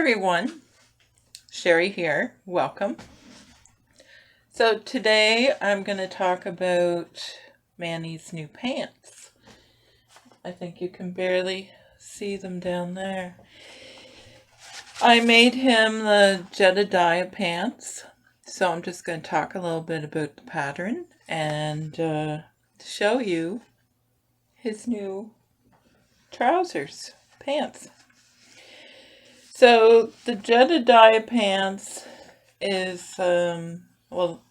everyone, Sherry here, welcome. So today I'm going to talk about Mannie's new pants. I think you can barely see them down there. I made him the Jedediah Pants, so I'm just going to talk a little bit about the pattern and show you his new trousers, pants. So the Jedediah Pants is, well,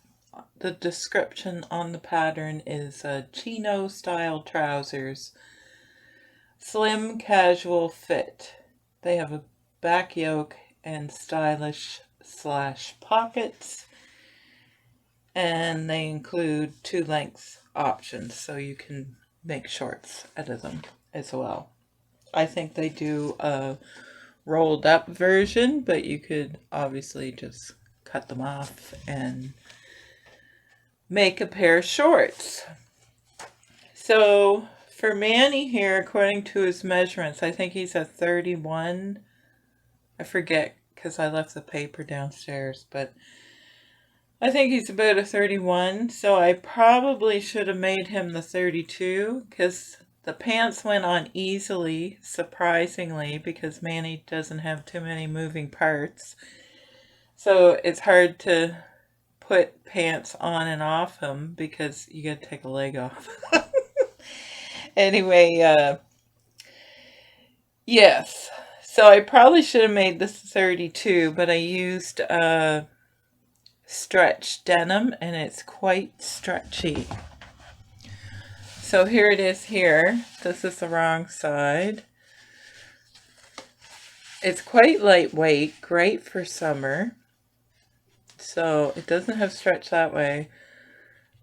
the description on the pattern is chino style trousers, slim casual fit. They have a back yoke and stylish slash pockets, and they include 2 length options, so you can make shorts out of them as well. I think they do a rolled up version, but you could obviously just cut them off and make a pair of shorts. So for Mannie here, according to his measurements, I think he's a 31. I forget because I left the paper downstairs, but I think he's about a 31. So I probably should have made him the 32 because the pants went on easily, surprisingly, because Mannie doesn't have too many moving parts. So it's hard to put pants on and off him because you gotta take a leg off. Anyway, yes. So I probably should have made this 32, but I used stretch denim and it's quite stretchy. So here it is here. This is the wrong side. It's quite lightweight, great for summer. So it doesn't have stretch that way,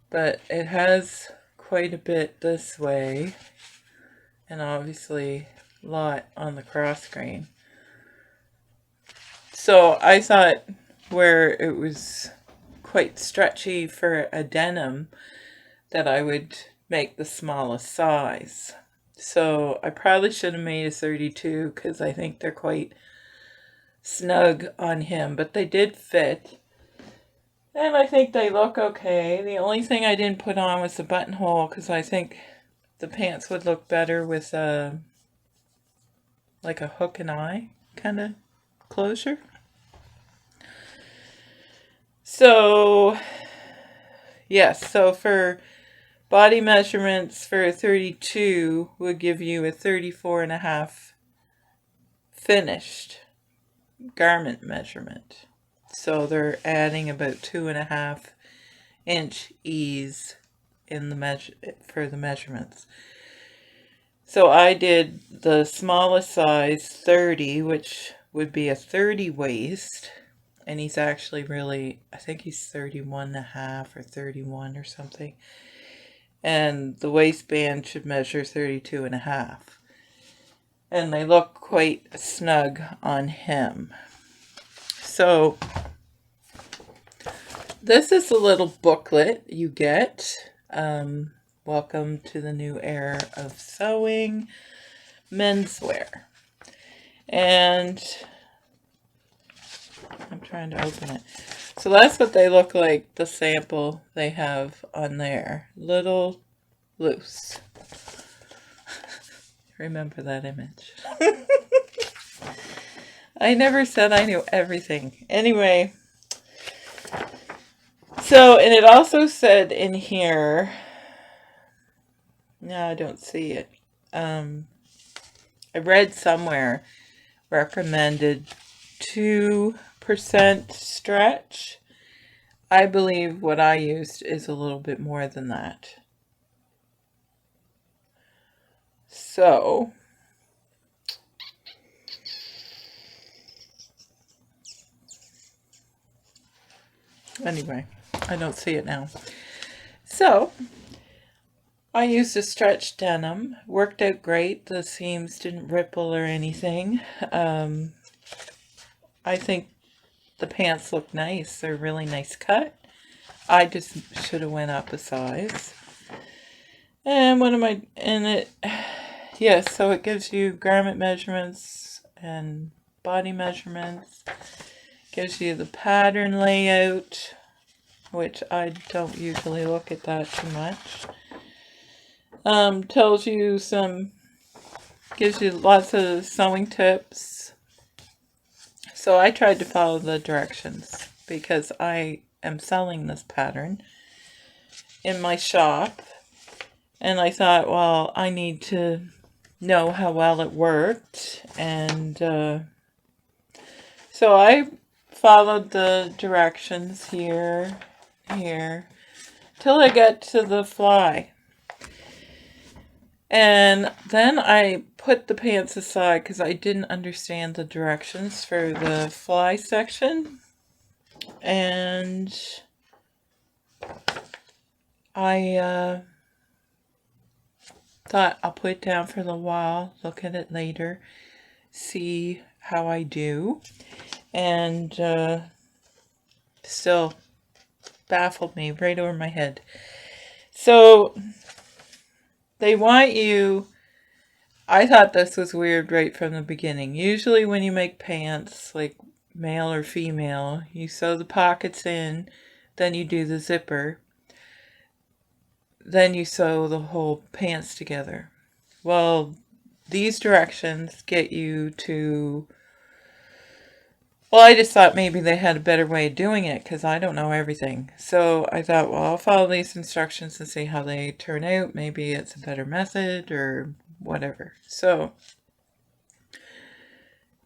but it has quite a bit this way, and obviously a lot on the cross grain. So I thought where it was quite stretchy for a denim that I would make the smallest size. So I probably should have made a 32 because I think they're quite snug on him, but they did fit. And I think they look okay. The only thing I didn't put on was the buttonhole because I think the pants would look better with like a hook and eye kind of closure. So, yes, so for body measurements for a 32 would give you a 34.5 finished garment measurement. So they're adding about 2.5 inch ease in the for the measurements. So I did the smallest size 30, which would be a 30 waist, and he's actually really, I think he's 31.5 or 31 or something. And the waistband should measure 32.5. And they look quite snug on him. So this is a little booklet you get. Welcome to the new era of sewing, menswear. And I'm trying to open it. So that's what they look like, the sample they have on there. Little loose. Remember that image. I never said I knew everything. Anyway, so, and it also said in here, no, I don't see it. I read somewhere recommended 2% stretch. I believe what I used is a little bit more than that. So, anyway, I don't see it now. So, I used a stretch denim. Worked out great. The seams didn't ripple or anything. I think the pants look nice. They're really nice cut. I just should have went up a size. And what am I in it? Yes, so it gives you garment measurements and body measurements, gives you the pattern layout, which I don't usually look at that too much. Tells you gives you lots of sewing tips. So I tried to follow the directions because I am selling this pattern in my shop. And I thought, well, I need to know how well it worked. And so I followed the directions here, till I got to the fly. And then I put the pants aside because I didn't understand the directions for the fly section. And I thought I'll put it down for a little while, look at it later, see how I do. And still baffled me right over my head. So they want you, I thought this was weird right from the beginning. Usually when you make pants, like male or female, you sew the pockets in, then you do the zipper, then you sew the whole pants together. Well, these directions get you to, well, I just thought maybe they had a better way of doing it because I don't know everything. So I thought, well, I'll follow these instructions and see how they turn out. Maybe it's a better method or whatever. So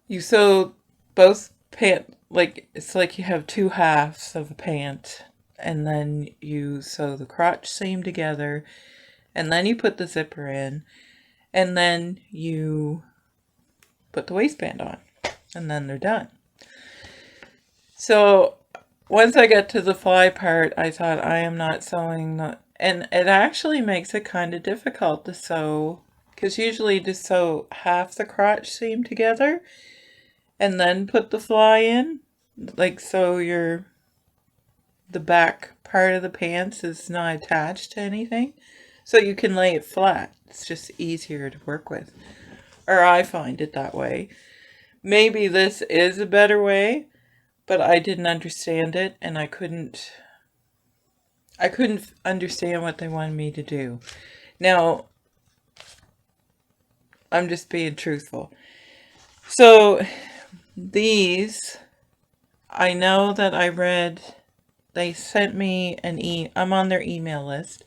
you sew both pants, like it's like you have two halves of a pant, and then you sew the crotch seam together, and then you put the zipper in, and then you put the waistband on, and then they're done. So once I get to the fly part, I thought I am not sewing and it actually makes it kind of difficult to sew, because usually to sew half the crotch seam together and then put the fly in, like so the back part of the pants is not attached to anything, so you can lay it flat. It's just easier to work with, or I find it that way. Maybe this is a better way, but I didn't understand it, and I couldn't understand what they wanted me to do. Now, I'm just being truthful. So these, I know that I read, they sent me I'm on their email list,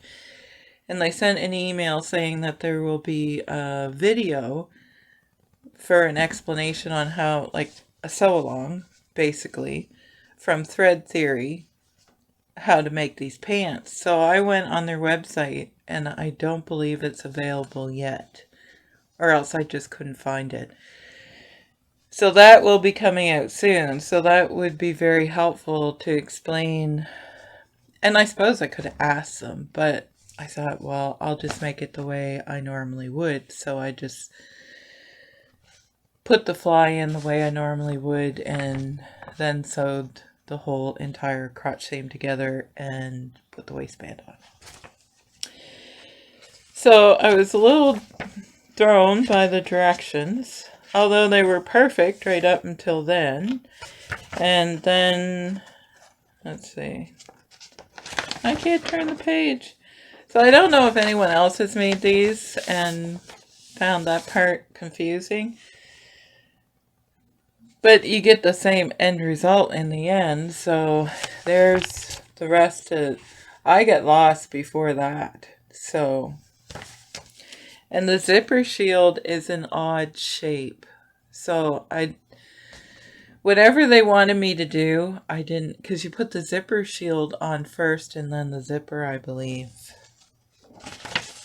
and they sent an email saying that there will be a video for an explanation on how, like a sew-along, basically, from Thread Theory, how to make these pants. So I went on their website, and I don't believe it's available yet, or else I just couldn't find it. So that will be coming out soon. So that would be very helpful to explain. And I suppose I could have asked them, but I thought, well, I'll just make it the way I normally would. So I just put the fly in the way I normally would, and then sewed the whole entire crotch seam together and put the waistband on. So I was a little thrown by the directions, although they were perfect right up until then. And then, let's see, I can't turn the page. So I don't know if anyone else has made these and found that part confusing. But you get the same end result in the end, so there's the rest of, I get lost before that, so. And the zipper shield is an odd shape, so whatever they wanted me to do, I didn't, because you put the zipper shield on first and then the zipper, I believe,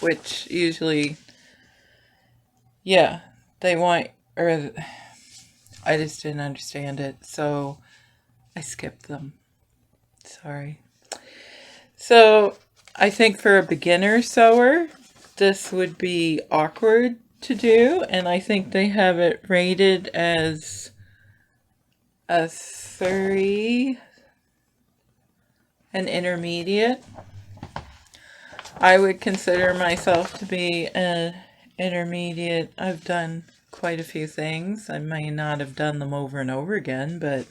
which usually, yeah, they want, or I just didn't understand it, so I skipped them. Sorry. So I think for a beginner sewer, this would be awkward to do, and I think they have it rated as a 3, an intermediate. I would consider myself to be an intermediate. I've done quite a few things. I may not have done them over and over again, but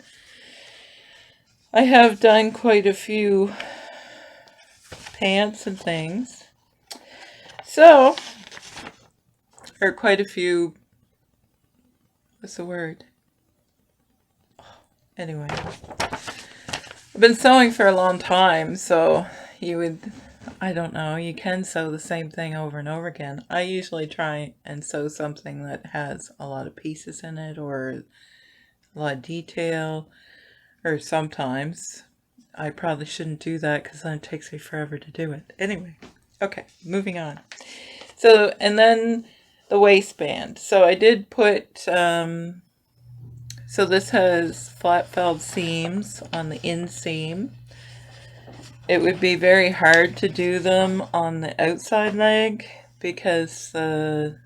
I have done quite a few pants and things. So, or quite a few, what's the word? Anyway, I've been sewing for a long time, so you would, I don't know, you can sew the same thing over and over again. I usually try and sew something that has a lot of pieces in it or a lot of detail, or sometimes. I probably shouldn't do that because then it takes me forever to do it. Anyway, okay, moving on. So, and then the waistband. So I did put, so this has flat felled seams on the inseam. It would be very hard to do them on the outside leg because the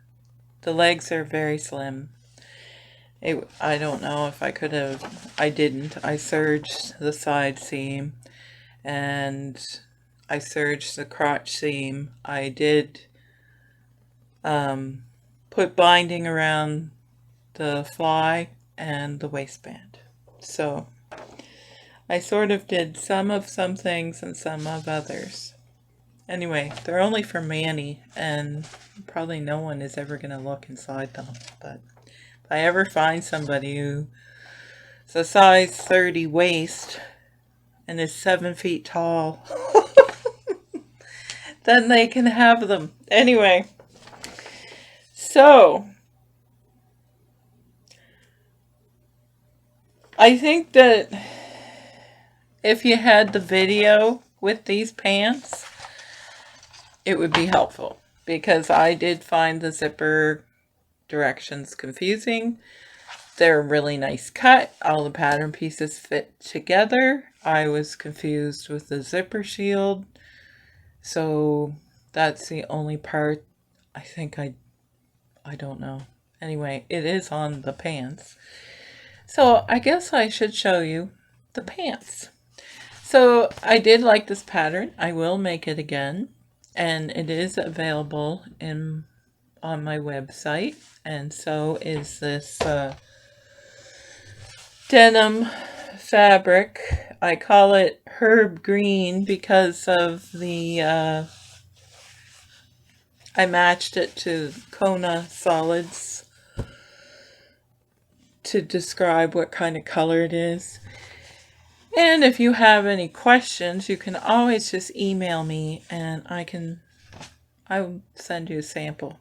legs are very slim. I don't know if I could have, I didn't. I serged the side seam and I serged the crotch seam. I did put binding around the fly and the waistband. So I sort of did some of some things and some of others. Anyway, they're only for Mannie, and probably no one is ever going to look inside them. But if I ever find somebody who's a size 30 waist and is 7 feet tall, then they can have them. Anyway, so I think that if you had the video with these pants, it would be helpful because I did find the zipper directions confusing. They're a really nice cut. All the pattern pieces fit together. I was confused with the zipper shield. So that's the only part I think I don't know. Anyway, it is on the pants. So I guess I should show you the pants. So I did like this pattern. I will make it again. And it is available on my website. And so is this denim fabric. I call it herb green because of the I matched it to Kona solids to describe what kind of color it is. And if you have any questions, you can always just email me and I'll send you a sample.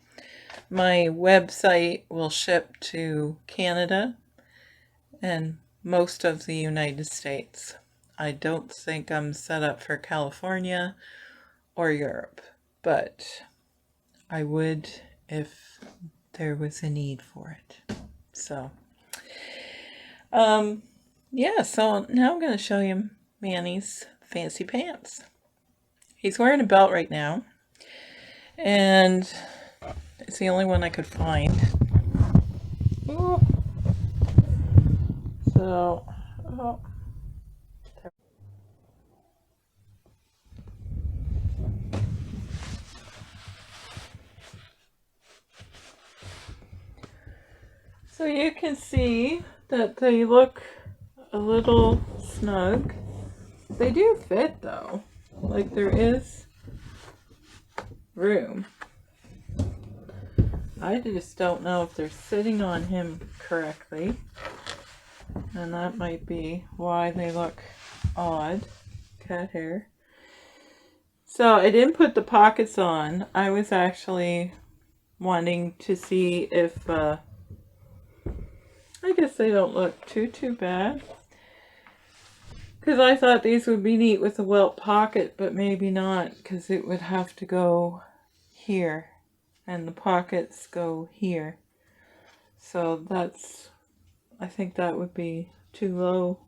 My website will ship to Canada and most of the United States. I don't think I'm set up for California or Europe, but I would if there was a need for it. So, yeah, so now I'm going to show you Mannie's fancy pants. He's wearing a belt right now, and it's the only one I could find. Ooh. So, oh. So you can see that they look a little snug. They do fit though, like there is room. I just don't know if they're sitting on him correctly, and that might be why they look odd. Cat hair. So I didn't put the pockets on. I was actually wanting to see if I guess they don't look too bad. Because I thought these would be neat with a welt pocket, but maybe not, because it would have to go here, and the pockets go here. So that's, I think that would be too low.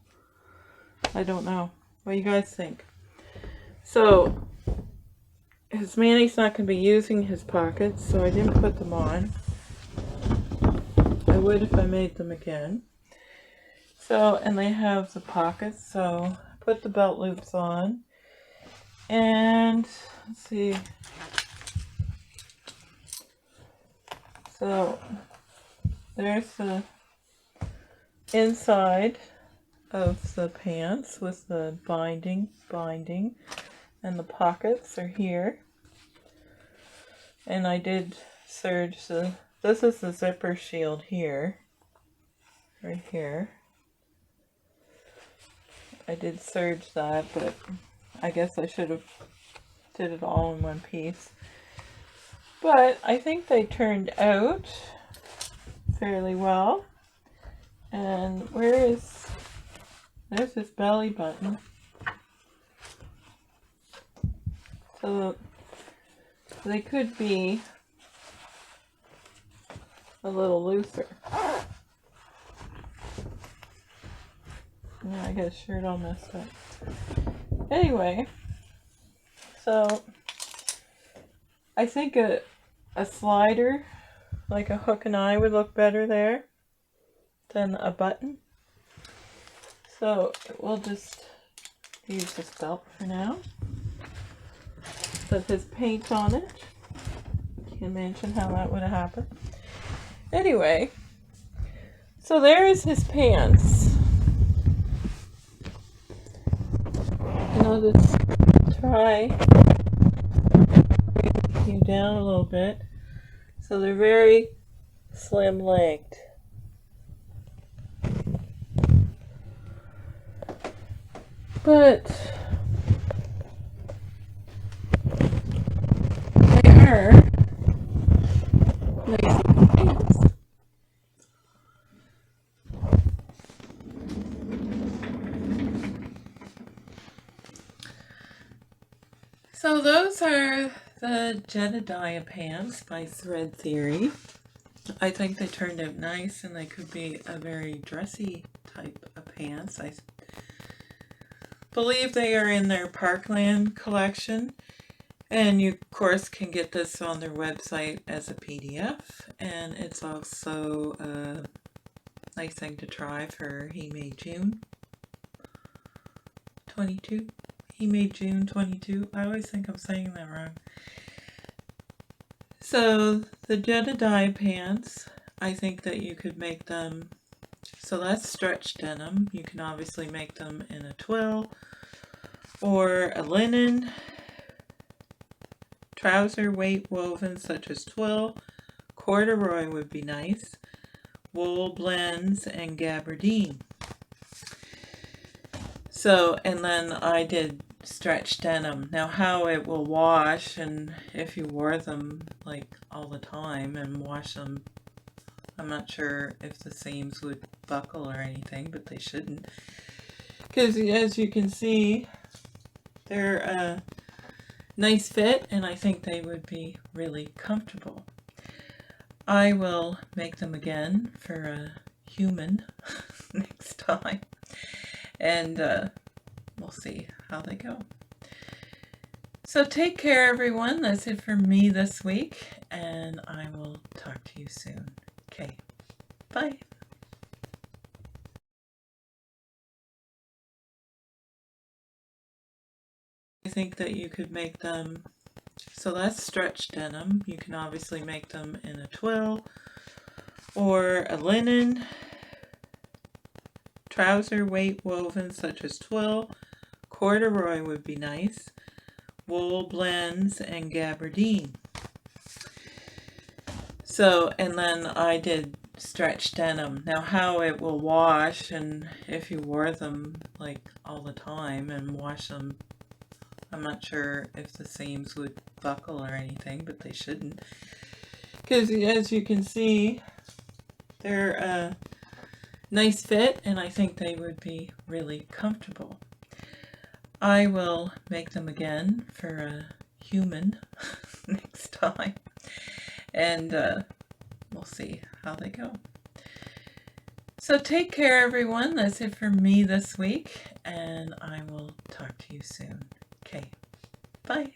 I don't know. What do you guys think? So, his Mannie's not going to be using his pockets, so I didn't put them on. I would if I made them again. So, and they have the pockets, so put the belt loops on. And, let's see. So, there's the inside of the pants with the binding, and the pockets are here. And I did serge this is the zipper shield here, right here. I did serge that, but I guess I should have did it all in one piece. But I think they turned out fairly well. And there's his belly button. So they could be a little looser. Yeah, I got a shirt all messed up. Anyway, so I think a slider, like a hook and eye, would look better there than a button. So we'll just use this belt for now. With his paint on it. Can't imagine how that would have happened. Anyway, so there is his pants. And I'll just try to you down a little bit. So they're very slim legged. But they are nice pants. So those are the Jedediah Pants by Thread Theory. I think they turned out nice, and they could be a very dressy type of pants. I believe they are in their Parkland collection, and you of course can get this on their website as a PDF, and it's also a nice thing to try for He Made June 22. He Made June 22. I always think I'm saying that wrong. So the Jedediah Pants, I think that you could make them, so that's stretch denim. You can obviously make them in a twill or a linen, trouser weight woven such as twill, corduroy would be nice, wool blends, and gabardine. So, and then I did stretch denim. Now how it will wash, and if you wore them like all the time and wash them, I'm not sure if the seams would buckle or anything, but they shouldn't. Because as you can see, they're a nice fit, and I think they would be really comfortable. I will make them again for a human next time, and we'll see how they go. So take care, everyone. That's it for me this week, and I will talk to you soon. Okay, bye. I think that you could make them, so that's stretch denim. You can obviously make them in a twill or a linen, trouser weight woven such as twill, corduroy would be nice, wool blends, and gabardine. So, and then I did stretch denim. Now how it will wash, and if you wore them like all the time and wash them, I'm not sure if the seams would buckle or anything, but they shouldn't. Because as you can see, they're a nice fit, and I think they would be really comfortable. I will make them again for a human next time, and we'll see how they go. So take care, everyone. That's it for me this week, and I will talk to you soon. Okay, bye.